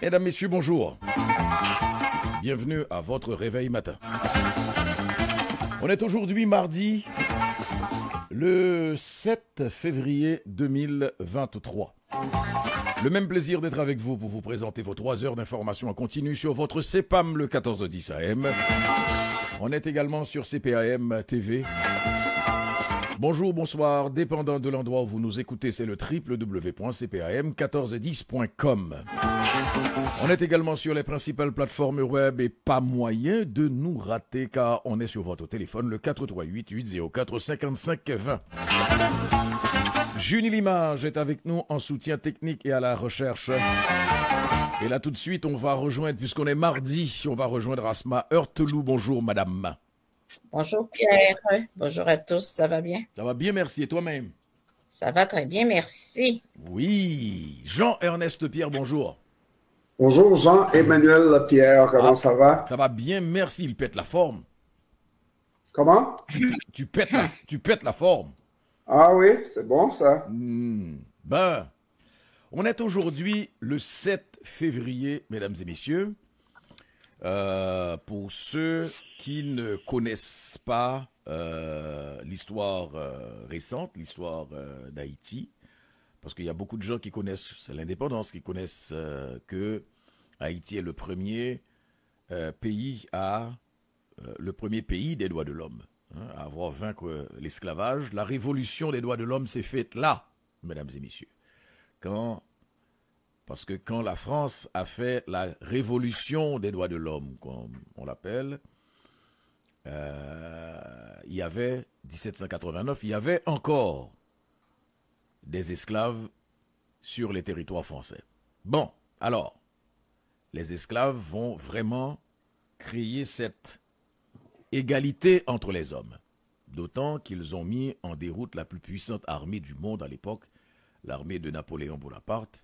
Mesdames, Messieurs, bonjour. Bienvenue à votre réveil matin. On est aujourd'hui mardi, le 7 février 2023. Le même plaisir d'être avec vous pour vous présenter vos 3 heures d'information en continu sur votre CEPAM le 1410 AM. On est également sur CPAM TV. Bonjour, bonsoir, dépendant de l'endroit où vous nous écoutez, c'est le www.cpam1410.com. On est également sur les principales plateformes web et pas moyen de nous rater car on est sur votre téléphone le 438-804-5520. Junie Limage est avec nous en soutien technique et à la recherche. Et là tout de suite, on va rejoindre, puisqu'on est mardi, on va rejoindre Asma Heurtelou. Bonjour madame. Bonjour Pierre, bonjour à tous, ça va bien? Ça va bien, merci. Et toi-même? Ça va très bien, merci. Oui. Jean-Ernest Pierre, bonjour. Bonjour Jean-Emmanuel Pierre, comment ça va? Ça va bien, merci. Il pète la forme. Comment? Tu pètes la forme. Ah oui, c'est bon ça. Ben, on est aujourd'hui le 7 février, mesdames et messieurs. Pour ceux qui ne connaissent pas l'histoire récente, l'histoire d'Haïti, parce qu'il y a beaucoup de gens qui connaissent l'indépendance, qui connaissent que Haïti est le premier pays des droits de l'homme, à avoir vaincu l'esclavage. La révolution des droits de l'homme s'est faite là, mesdames et messieurs. Parce que quand la France a fait la révolution des droits de l'homme, comme on l'appelle, il y avait 1789, il y avait encore des esclaves sur les territoires français. Bon, alors, les esclaves vont vraiment créer cette égalité entre les hommes. D'autant qu'ils ont mis en déroute la plus puissante armée du monde à l'époque, l'armée de Napoléon Bonaparte.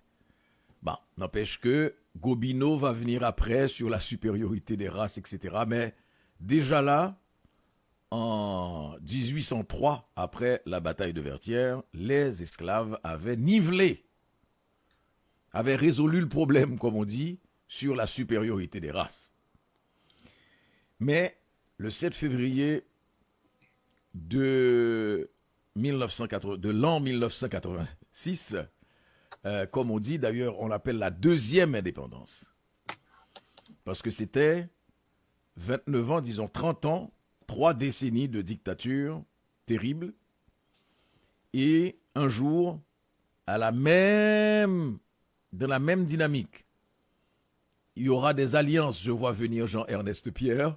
Bon, n'empêche que Gobineau va venir après sur la supériorité des races, etc. Mais déjà là, en 1803, après la bataille de Vertières, les esclaves avaient nivelé, avaient résolu le problème, comme on dit, sur la supériorité des races. Mais le 7 février de l'an 1986, comme on dit, d'ailleurs, on l'appelle la deuxième indépendance. Parce que c'était 29 ans, disons 30 ans, 3 décennies de dictature terrible. Et un jour, dans la même dynamique, il y aura des alliances, je vois venir Jean-Ernest Pierre,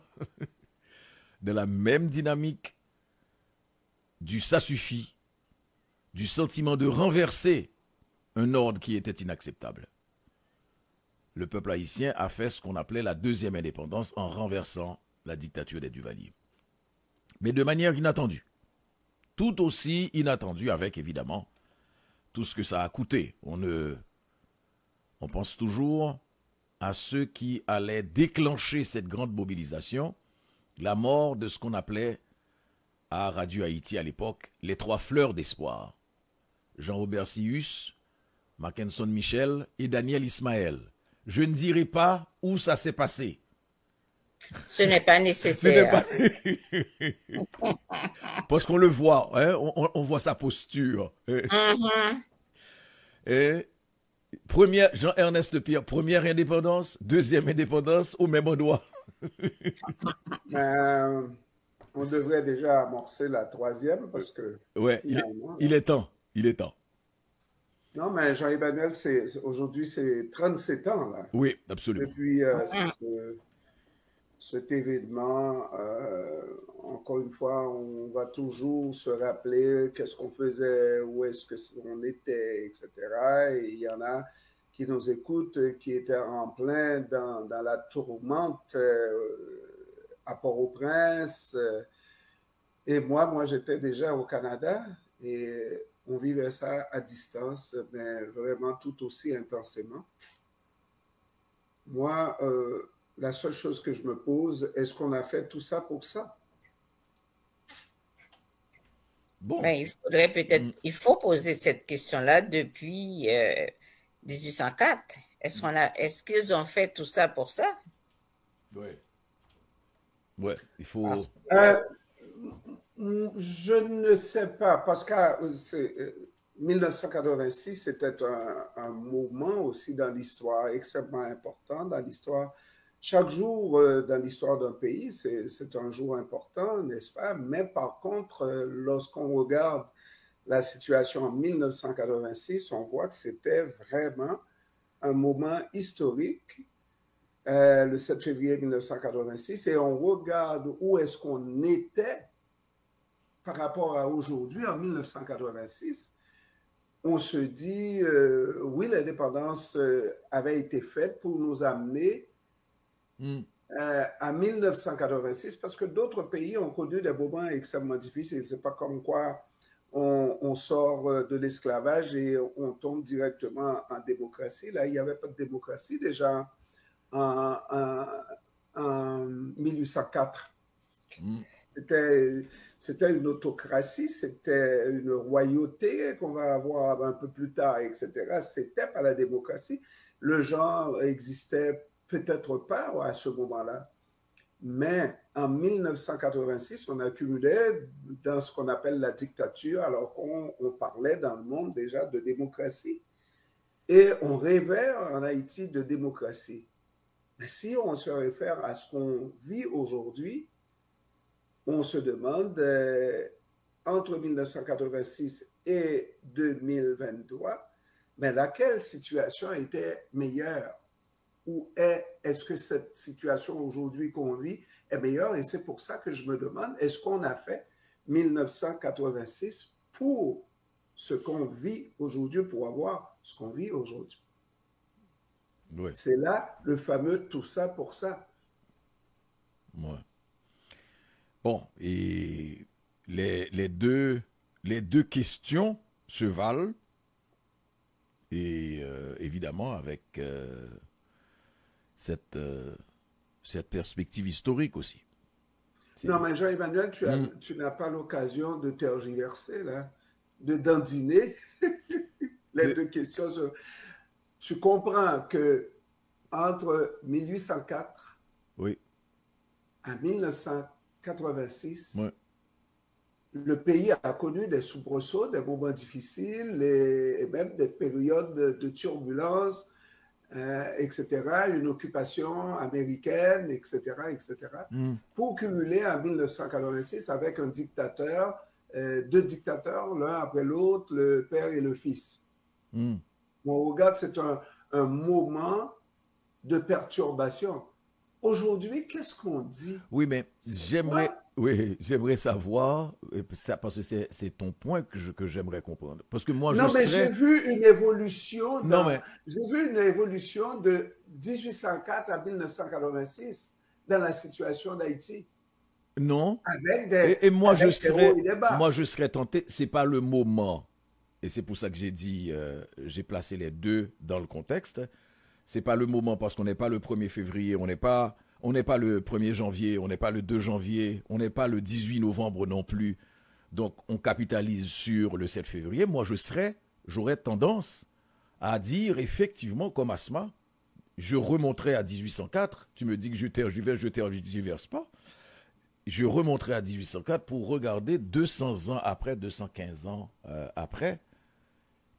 de la même dynamique du ça suffit, du sentiment de renverser un ordre qui était inacceptable. Le peuple haïtien a fait ce qu'on appelait la deuxième indépendance en renversant la dictature des Duvalier. Mais de manière inattendue. Tout aussi inattendue avec, évidemment, tout ce que ça a coûté. On pense toujours à ceux qui allaient déclencher cette grande mobilisation, la mort de ce qu'on appelait à Radio Haïti à l'époque les 3 fleurs d'espoir. Jean-Robert Sius, Mackenson Michel et Daniel Ismaël. Je ne dirai pas où ça s'est passé. Ce n'est pas nécessaire. Parce qu'on le voit, hein, on voit sa posture. Et Jean-Ernest Pierre, première indépendance, deuxième indépendance, au même endroit. On devrait déjà amorcer la 3e parce que... Ouais, il est temps. Non, mais Jean-Emmanuel, aujourd'hui, c'est 37 ans, là. Oui, absolument. Depuis cet événement, encore une fois, on va toujours se rappeler qu'est-ce qu'on faisait, où est-ce qu'on était, etc. Et il y en a qui nous écoutent, qui étaient en plein dans la tourmente à Port-au-Prince. Et moi, j'étais déjà au Canada et on vivait ça à distance, mais vraiment tout aussi intensément. Moi, la seule chose que je me pose, est-ce qu'on a fait tout ça pour ça? Bon. Mais il faudrait peut-être, il faut poser cette question-là depuis 1804. Est-ce qu'ils ont fait tout ça pour ça? Ouais. Ouais, il faut... Parce- Je ne sais pas, parce que 1986, c'était un moment aussi dans l'histoire extrêmement important, dans l'histoire. Chaque jour dans l'histoire d'un pays, c'est un jour important, n'est-ce pas? Mais par contre, lorsqu'on regarde la situation en 1986, on voit que c'était vraiment un moment historique, le 7 février 1986, et on regarde où est-ce qu'on était par rapport à aujourd'hui, en 1986, on se dit, oui, l'indépendance avait été faite pour nous amener à 1986, parce que d'autres pays ont connu des moments extrêmement difficiles. C'est pas comme quoi on sort de l'esclavage et on tombe directement en démocratie. Là, il n'y avait pas de démocratie déjà en 1804. C'était une autocratie, c'était une royauté qu'on va avoir un peu plus tard, etc. C'était pas la démocratie. Le genre existait peut-être pas à ce moment-là. Mais en 1986, on accumulait dans ce qu'on appelle la dictature, alors qu'on parlait dans le monde déjà de démocratie. Et on rêvait en Haïti de démocratie. Mais si on se réfère à ce qu'on vit aujourd'hui, on se demande, entre 1986 et 2023, mais laquelle situation était meilleure? Ou est-ce que cette situation aujourd'hui qu'on vit est meilleure? Et c'est pour ça que je me demande, est-ce qu'on a fait 1986 pour ce qu'on vit aujourd'hui, pour avoir ce qu'on vit aujourd'hui? Ouais. C'est là le fameux tout ça pour ça. Ouais. Bon, et les deux questions se valent, et évidemment avec cette perspective historique aussi. Non, mais Jean-Emmanuel, tu n'as pas l'occasion de tergiverser, là, de dandiner les deux questions. Tu comprends que entre 1804 oui. à 1986, ouais. Le pays a connu des soubresauts, des moments difficiles et même des périodes de turbulence, etc., une occupation américaine, etc., etc., pour cumuler en 1986 avec un dictateur, deux dictateurs, l'un après l'autre, le père et le fils. On regarde, c'est un moment de perturbation. Aujourd'hui, qu'est-ce qu'on dit? Oui, mais j'aimerais savoir, ça, parce que c'est ton point que j'aimerais comprendre. Parce que moi, j'ai vu une évolution. J'ai vu une évolution de 1804 à 1986 dans la situation d'Haïti. Non. Avec moi, je serais tenté, c'est pas le moment. Et c'est pour ça que j'ai dit, j'ai placé les deux dans le contexte. C'est pas le moment parce qu'on n'est pas le 1er février, on n'est pas le 1er janvier, on n'est pas le 2 janvier, on n'est pas le 18 novembre non plus. Donc, on capitalise sur le 7 février. Moi, j'aurais tendance à dire, effectivement, comme Asma, je remonterai à 1804. Tu me dis que je tergiverse pas. Je remonterai à 1804 pour regarder 200 ans après, 215 ans après,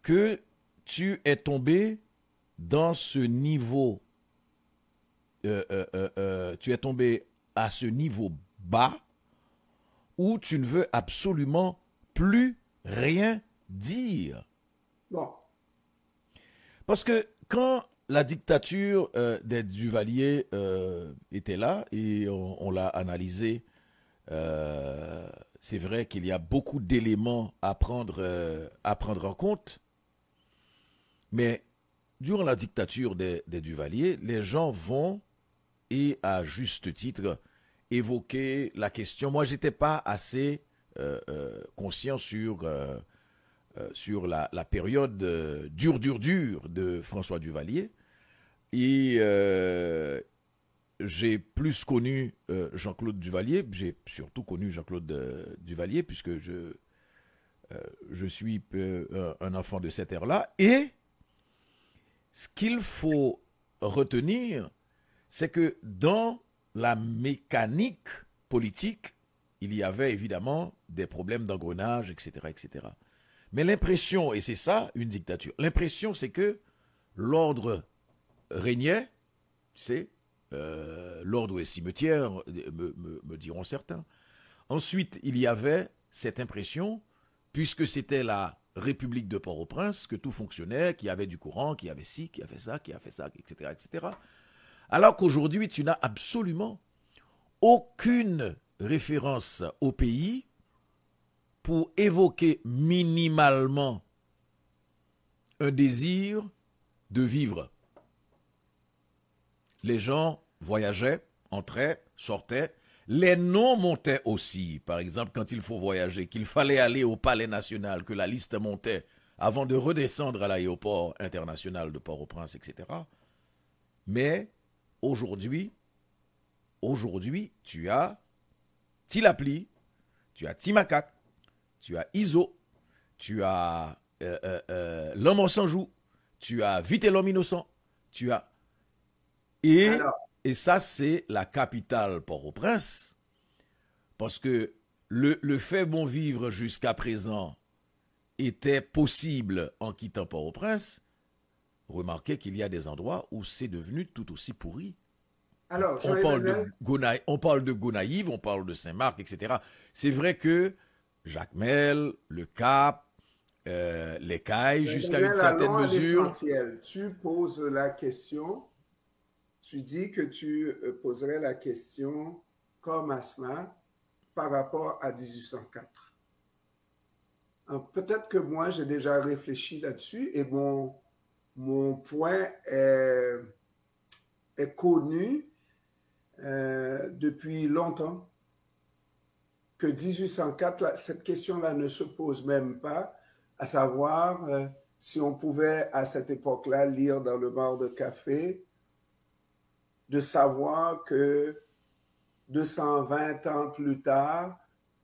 que tu es tombé dans ce niveau, tu es tombé à ce niveau bas où tu ne veux absolument plus rien dire. Bon. Parce que quand la dictature des Duvalier était là et on l'a analysé, c'est vrai qu'il y a beaucoup d'éléments à prendre en compte, mais durant la dictature des Duvalier, les gens vont, et à juste titre, évoquer la question. Moi, j'étais pas assez conscient sur la période dure de François Duvalier. Et j'ai plus connu Jean-Claude Duvalier. J'ai surtout connu Jean-Claude Duvalier, puisque je suis un enfant de cette ère-là. Et ce qu'il faut retenir, c'est que dans la mécanique politique, il y avait évidemment des problèmes d'engrenage, etc., etc. Mais l'impression, et c'est ça une dictature, l'impression c'est que l'ordre régnait, tu sais, l'ordre est cimetière, me diront certains. Ensuite, il y avait cette impression, puisque c'était la République de Port-au-Prince, que tout fonctionnait, qu'il y avait du courant, qu'il y avait ci, qu'il y avait ça, qu'il y avait ça, etc., etc. Alors qu'aujourd'hui, tu n'as absolument aucune référence au pays pour évoquer minimalement un désir de vivre. Les gens voyageaient, entraient, sortaient. Les noms montaient aussi. Par exemple, quand il faut voyager, qu'il fallait aller au Palais National, que la liste montait avant de redescendre à l'aéroport international de Port-au-Prince, etc. Mais aujourd'hui, tu as Tilapli, tu as Timacac, tu as Iso, tu as L'homme en sans joue, tu as Vite et l'homme innocent, tu as... Et ça, c'est la capitale Port-au-Prince, parce que le fait bon vivre jusqu'à présent était possible en quittant Port-au-Prince. Remarquez qu'il y a des endroits où c'est devenu tout aussi pourri. Alors, on parle de Gonaïve, on parle de Saint-Marc, etc. C'est vrai que Jacmel, le Cap, les Cailles, jusqu'à une certaine mesure... Tu poses la question, tu dis que tu poserais la question comme Asma par rapport à 1804. Peut-être que moi, j'ai déjà réfléchi là-dessus et mon point est connu depuis longtemps, que 1804, cette question-là ne se pose même pas, à savoir si on pouvait à cette époque-là lire dans le bar de café, de savoir que 220 ans plus tard,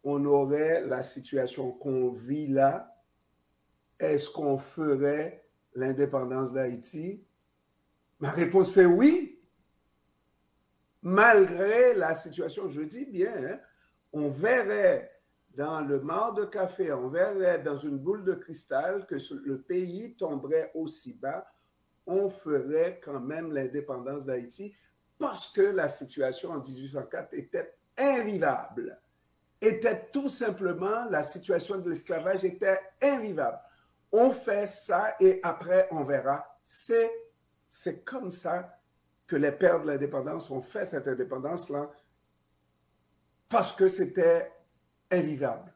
on aurait la situation qu'on vit là. Est-ce qu'on ferait l'indépendance d'Haïti? Ma réponse est oui. Malgré la situation, je dis bien, hein, on verrait dans le mar de café, on verrait dans une boule de cristal que le pays tomberait aussi bas, on ferait quand même l'indépendance d'Haïti parce que la situation en 1804 était invivable. Était tout simplement, la situation de l'esclavage était invivable. On fait ça et après on verra. C'est comme ça que les pères de l'indépendance ont fait cette indépendance-là parce que c'était invivable.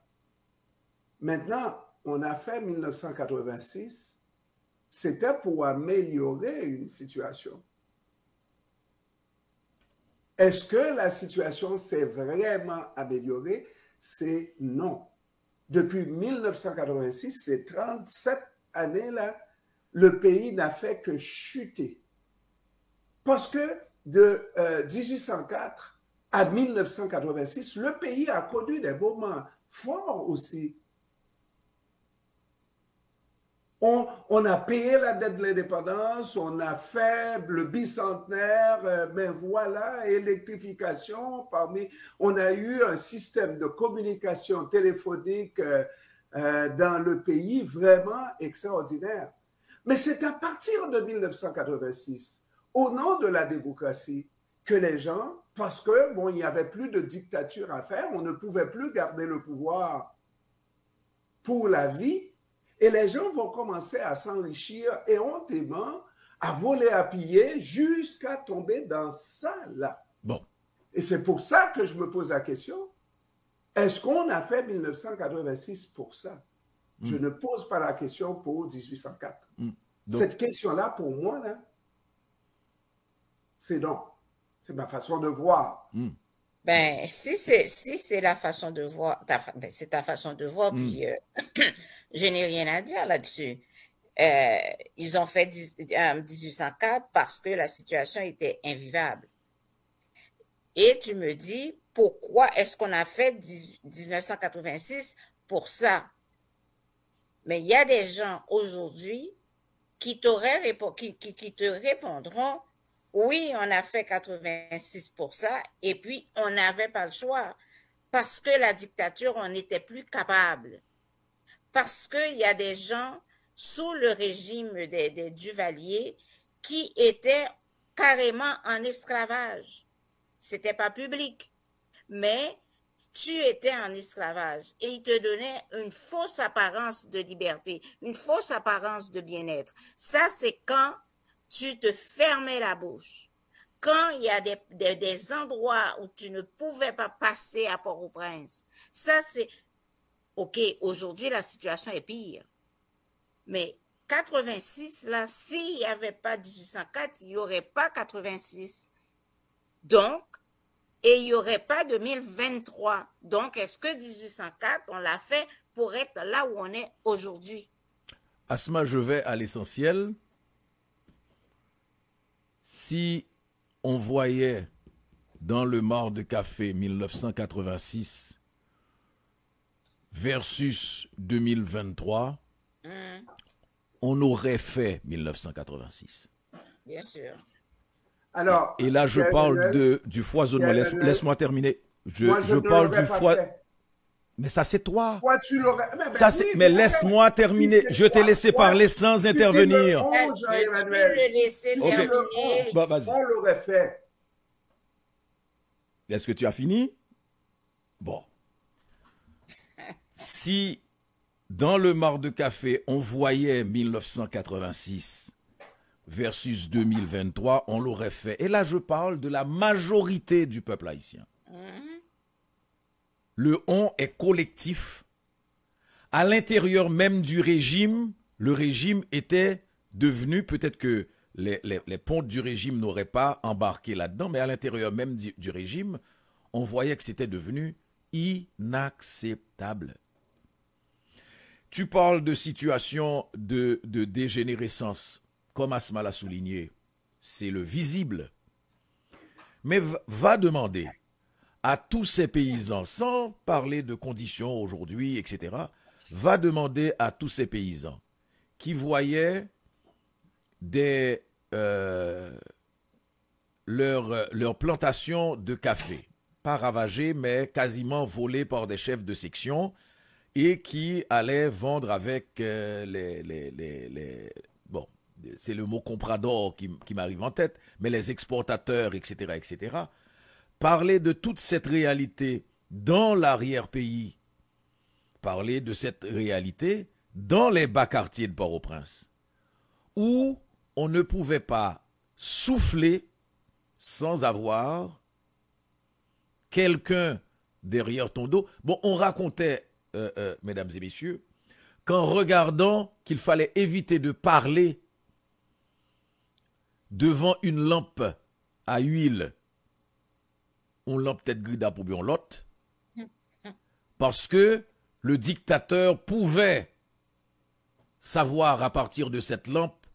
Maintenant, on a fait 1986, c'était pour améliorer une situation. Est-ce que la situation s'est vraiment améliorée? C'est non. Depuis 1986, ces 37 années-là, le pays n'a fait que chuter. Parce que de 1804 à 1986, le pays a connu des moments forts aussi. On a payé la dette de l'indépendance, on a fait le bicentenaire, mais voilà, électrification, on a eu un système de communication téléphonique dans le pays vraiment extraordinaire. Mais c'est à partir de 1986, au nom de la démocratie, que les gens, parce que il n'y avait plus de dictature à faire, on ne pouvait plus garder le pouvoir pour la vie, et les gens vont commencer à s'enrichir et hontement, à voler, à piller, jusqu'à tomber dans ça là. Bon. Et c'est pour ça que je me pose la question, est-ce qu'on a fait 1986 pour ça? Je ne pose pas la question pour 1804. Cette question-là, pour moi, là, c'est non. C'est ma façon de voir. Ben, si c'est la façon de voir, c'est ta façon de voir, puis je n'ai rien à dire là-dessus. Ils ont fait 1804 parce que la situation était invivable. Et tu me dis, pourquoi est-ce qu'on a fait 1986 pour ça? Mais il y a des gens aujourd'hui qui te répondront, oui, on a fait 86 pour ça, et puis on n'avait pas le choix. Parce que la dictature, on n'était plus capable. Parce qu'il y a des gens sous le régime des Duvalier qui étaient carrément en esclavage. C'était pas public, mais tu étais en esclavage et ils te donnaient une fausse apparence de liberté, une fausse apparence de bien-être. Ça, c'est quand tu te fermais la bouche. Quand il y a des endroits où tu ne pouvais pas passer à Port-au-Prince, ça c'est... OK, aujourd'hui la situation est pire. Mais 86, là, s'il n'y avait pas 1804, il n'y aurait pas 86. Donc, et il n'y aurait pas 2023. Donc, est-ce que 1804, on l'a fait pour être là où on est aujourd'hui? Asma, je vais à l'essentiel. Si on voyait dans le Mar de Café 1986 versus 2023, on aurait fait 1986. Bien sûr. Alors, et là, je parle du foisonnement. Laisse-moi terminer. Je parle du foisonnement. Mais ça, c'est toi. Toi, tu l'aurais. Mais laisse-moi terminer. Je t'ai laissé parler sans intervenir. Bah, on l'aurait fait. Est-ce que tu as fini? Bon. Si dans le Mar de Café, on voyait 1986 versus 2023, on l'aurait fait. Et là, je parle de la majorité du peuple haïtien. Le on est collectif. À l'intérieur même du régime, le régime était devenu, peut-être que les pontes du régime n'auraient pas embarqué là-dedans, mais à l'intérieur même du régime, on voyait que c'était devenu inacceptable. Tu parles de situation de dégénérescence, comme Asma l'a souligné, c'est le visible. Mais va demander à tous ces paysans, sans parler de conditions aujourd'hui, etc., va demander à tous ces paysans qui voyaient leur plantation de café, pas ravagée, mais quasiment volée par des chefs de section, et qui allaient vendre avec bon, c'est le mot comprador qui m'arrive en tête, mais les exportateurs, etc., etc., parler de toute cette réalité dans l'arrière-pays, parler de cette réalité dans les bas quartiers de Port-au-Prince, où on ne pouvait pas souffler sans avoir quelqu'un derrière ton dos. Bon, on racontait, mesdames et messieurs, qu'en regardant qu'il fallait éviter de parler devant une lampe à huile, on l'a peut-être grida pour bien l'autre, parce que le dictateur pouvait savoir à partir de cette lampe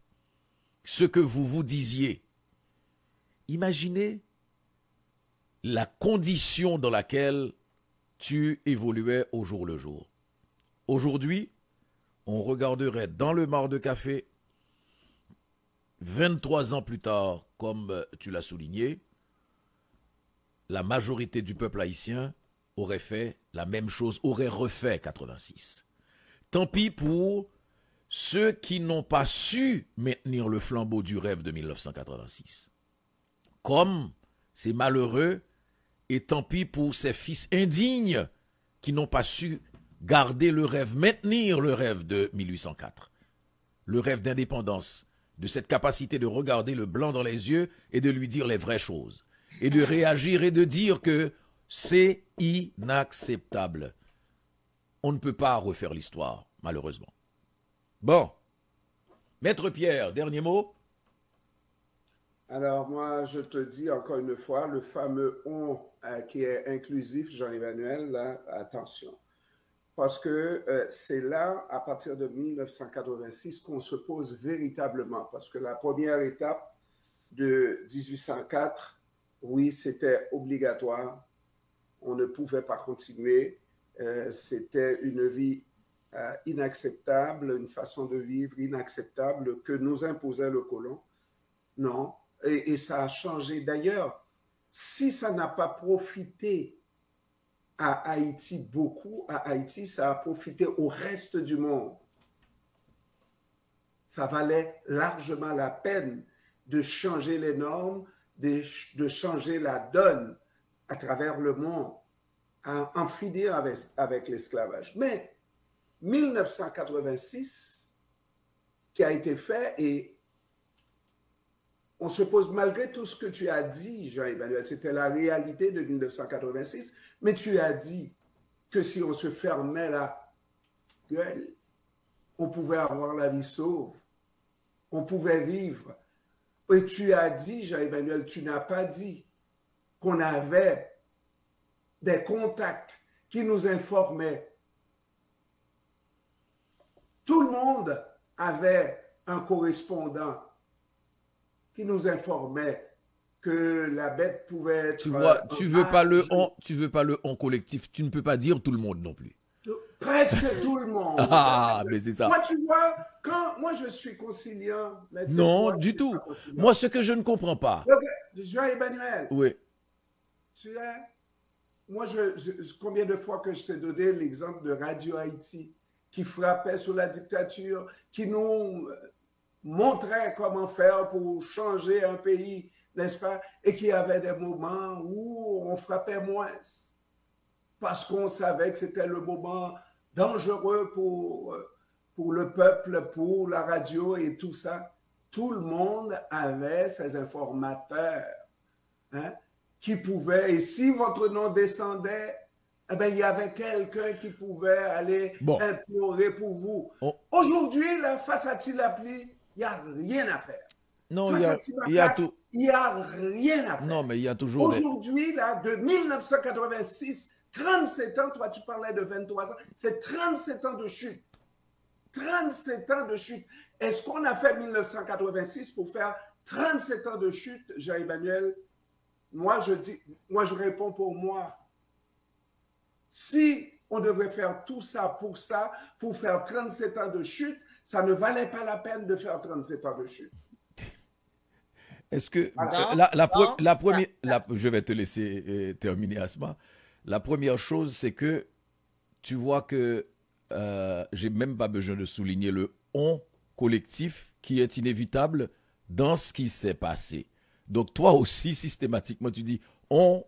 ce que vous vous disiez. Imaginez la condition dans laquelle tu évoluais au jour le jour. Aujourd'hui, on regarderait dans le Mar de Café, 23 ans plus tard, comme tu l'as souligné, la majorité du peuple haïtien aurait fait la même chose, aurait refait 86. Tant pis pour ceux qui n'ont pas su maintenir le flambeau du rêve de 1986. Comme c'est malheureux, et tant pis pour ces fils indignes qui n'ont pas su garder le rêve, maintenir le rêve de 1804. Le rêve d'indépendance, de cette capacité de regarder le blanc dans les yeux et de lui dire les vraies choses. Et de réagir et de dire que c'est inacceptable. On ne peut pas refaire l'histoire, malheureusement. Bon. Maître Pierre, dernier mot? Alors, moi, je te dis encore une fois, le fameux « on » qui est inclusif, Jean-Emmanuel, là, attention. Parce que c'est là, à partir de 1986, qu'on se pose véritablement. Parce que la première étape de 1804, oui, c'était obligatoire. On ne pouvait pas continuer. C'était une vie inacceptable, une façon de vivre inacceptable que nous imposait le colon. Non, et ça a changé. D'ailleurs, si ça n'a pas profité à Haïti beaucoup, à Haïti, ça a profité au reste du monde. Ça valait largement la peine de changer les normes, de changer la donne à travers le monde, en finir avec l'esclavage. Mais 1986, qui a été fait, et on se pose, malgré tout ce que tu as dit, Jean-Emmanuel, c'était la réalité de 1986, mais tu as dit que si on se fermait la gueule, on pouvait avoir la vie sauve, on pouvait vivre. Et tu as dit, Jean-Emmanuel, tu n'as pas dit qu'on avait des contacts qui nous informaient. Tout le monde avait un correspondant qui nous informait que la bête pouvait être... Tu vois, tu veux pas le on collectif, tu ne peux pas dire tout le monde non plus. Presque tout le monde. Ah, mais c'est ça. Moi, tu vois, quand moi je suis conciliant... Non, du tout. Moi, ce que je ne comprends pas... Jean-Emmanuel, oui. Tu sais, moi, combien de fois que je t'ai donné l'exemple de Radio Haïti qui frappait sur la dictature, qui nous montrait comment faire pour changer un pays, n'est-ce pas? Et qui avait des moments où on frappait moins parce qu'on savait que c'était le moment dangereux pour le peuple, pour la radio et tout ça. Tout le monde avait ses informateurs, hein, qui pouvaient, et si votre nom descendait, eh bien, il y avait quelqu'un qui pouvait aller implorer pour vous. Aujourd'hui, là, face à Tilapli, il n'y a rien à faire. Non, il y a tout. Il n'y a rien à faire. Non, mais il y a toujours... Aujourd'hui, là, de 1986, 37 ans, toi tu parlais de 23 ans, c'est 37 ans de chute. 37 ans de chute. Est-ce qu'on a fait 1986 pour faire 37 ans de chute, Jean-Emmanuel? Moi, je réponds pour moi. Si on devrait faire tout ça, pour faire 37 ans de chute, ça ne valait pas la peine de faire 37 ans de chute. Est-ce que je vais te laisser terminer, Asma. La première chose, c'est que tu vois que j'ai même pas besoin de souligner le on collectif qui est inévitable dans ce qui s'est passé. Donc toi aussi, systématiquement, tu dis on,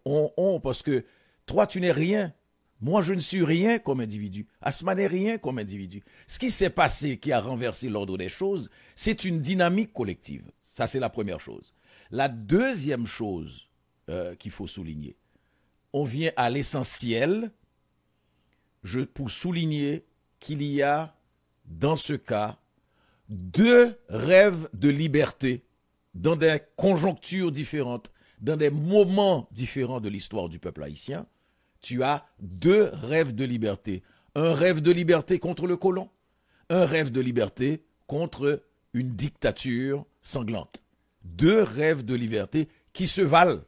parce que toi, tu n'es rien. Moi, je ne suis rien comme individu. Asma n'est rien comme individu. Ce qui s'est passé, qui a renversé l'ordre des choses, c'est une dynamique collective. Ça, c'est la première chose. La deuxième chose qu'il faut souligner, on vient à l'essentiel pour souligner qu'il y a, dans ce cas, deux rêves de liberté dans des conjonctures différentes, dans des moments différents de l'histoire du peuple haïtien. Tu as deux rêves de liberté. Un rêve de liberté contre le colon, un rêve de liberté contre une dictature sanglante. Deux rêves de liberté qui se valent,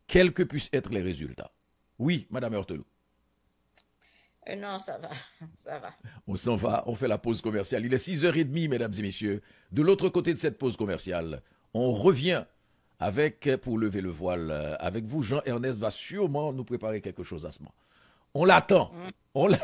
quels que puissent être les résultats. Oui, Madame Heurtelou. Non, ça va, ça va. On s'en va, on fait la pause commerciale. Il est 6h30, mesdames et messieurs. De l'autre côté de cette pause commerciale, on revient pour lever le voile avec vous. Jean-Ernest va sûrement nous préparer quelque chose à ce moment. On l'attend. On l'attend.